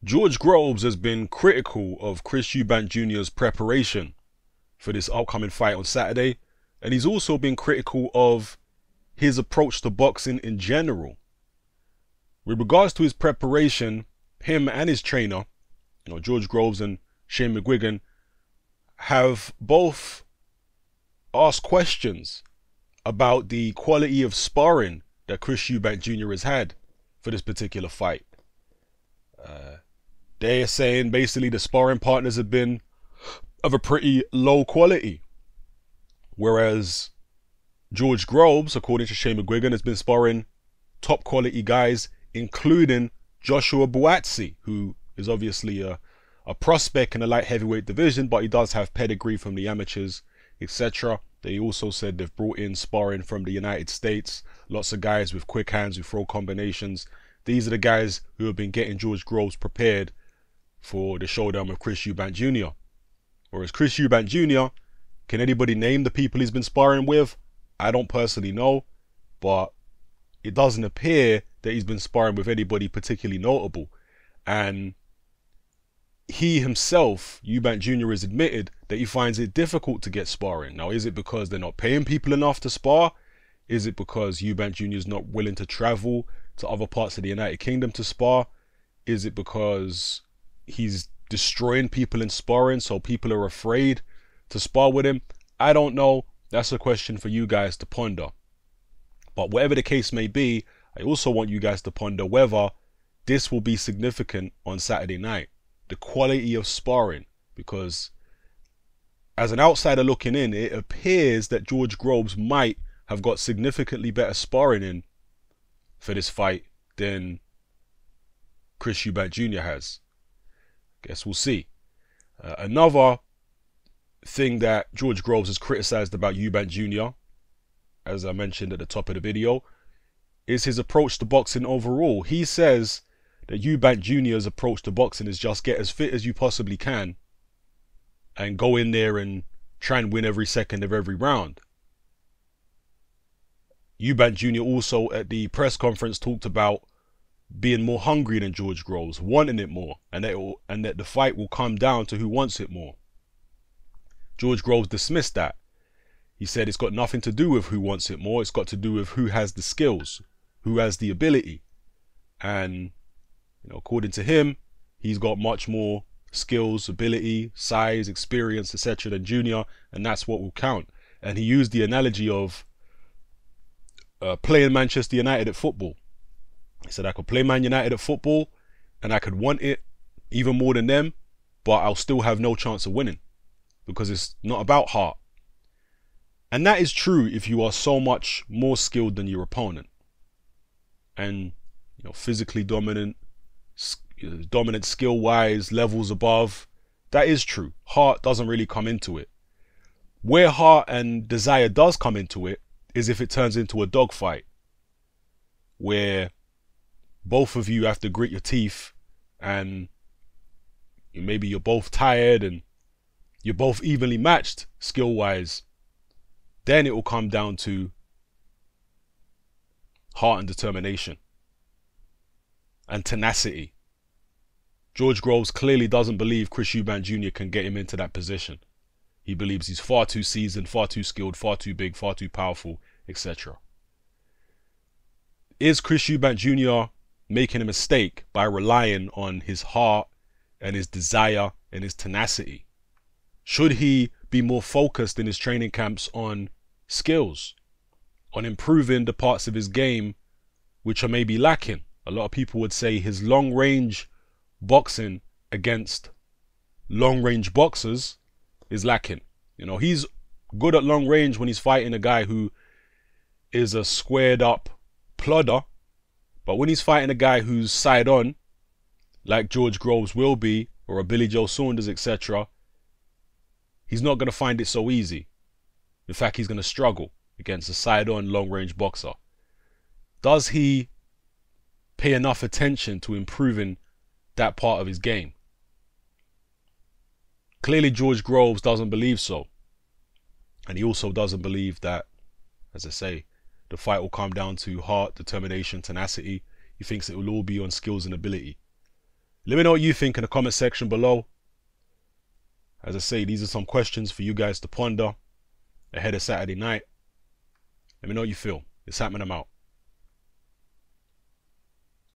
George Groves has been critical of Chris Eubank Jr.'s preparation for this upcoming fight on Saturday, and he's also been critical of his approach to boxing in general. With regards to his preparation, him and his trainer, George Groves and Shane McGuigan, have both asked questions about the quality of sparring that Chris Eubank Jr. has had for this particular fight. They are saying basically the sparring partners have been of a pretty low quality, whereas George Groves, according to Shane McGuigan, has been sparring top quality guys, including Joshua Buatsi, who is obviously a prospect in the light heavyweight division, but he does have pedigree from the amateurs, etc. They also said they've brought in sparring from the United States, lots of guys with quick hands who throw combinations. These are the guys who have been getting George Groves prepared for the showdown with Chris Eubank Jr. Whereas Chris Eubank Jr., can anybody name the people he's been sparring with? I don't personally know, but it doesn't appear that he's been sparring with anybody particularly notable. And he himself, Eubank Jr., has admitted that he finds it difficult to get sparring. Now, is it because they're not paying people enough to spar? Is it because Eubank Jr. is not willing to travel to other parts of the United Kingdom to spar? Is it because he's destroying people in sparring, so people are afraid to spar with him? I don't know. That's a question for you guys to ponder. But whatever the case may be, I also want you guys to ponder whether this will be significant on Saturday night. The quality of sparring, because as an outsider looking in, it appears that George Groves might have got significantly better sparring in for this fight than Chris Eubank Jr. has. Guess we'll see. Another thing that George Groves has criticized about Eubank Jr., as I mentioned at the top of the video, is his approach to boxing overall. He says that Eubank Jr.'s approach to boxing is just get as fit as you possibly can and go in there and try and win every second of every round. Eubank Jr. also at the press conference talked about being more hungry than George Groves, wanting it more, and that the fight will come down to who wants it more. George Groves dismissed that. He said it's got nothing to do with who wants it more, it's got to do with who has the skills, who has the ability. And according to him, he's got much more skills, ability, size, experience, etc. than Junior, and that's what will count. And he used the analogy of playing Manchester United at football. He said, I could play Man United at football and I could want it even more than them, but I'll still have no chance of winning because it's not about heart. And that is true if you are so much more skilled than your opponent and physically dominant, skill-wise, levels above. That is true. Heart doesn't really come into it. Where heart and desire does come into it is if it turns into a dogfight where both of you have to grit your teeth and maybe you're both tired and you're both evenly matched skill-wise. Then it will come down to heart and determination and tenacity. George Groves clearly doesn't believe Chris Eubank Jr. can get him into that position. He believes he's far too seasoned, far too skilled, far too big, far too powerful, etc. Is Chris Eubank Jr. making a mistake by relying on his heart and his desire and his tenacity? Should he be more focused in his training camps on skills, on improving the parts of his game which are maybe lacking? A lot of people would say his long-range boxing against long-range boxers is lacking. He's good at long range when he's fighting a guy who is a squared up plodder, but when he's fighting a guy who's side on, like George Groves will be, or a Billy Joe Saunders, etc., he's not going to find it so easy. In fact, he's going to struggle against a side-on, long-range boxer. Does he pay enough attention to improving that part of his game? Clearly, George Groves doesn't believe so. And he also doesn't believe that, as I say, the fight will come down to heart, determination, tenacity. He thinks it will all be on skills and ability. Let me know what you think in the comment section below. As I say, these are some questions for you guys to ponder ahead of Saturday night. Let me know what you feel. It's happening. I'm out.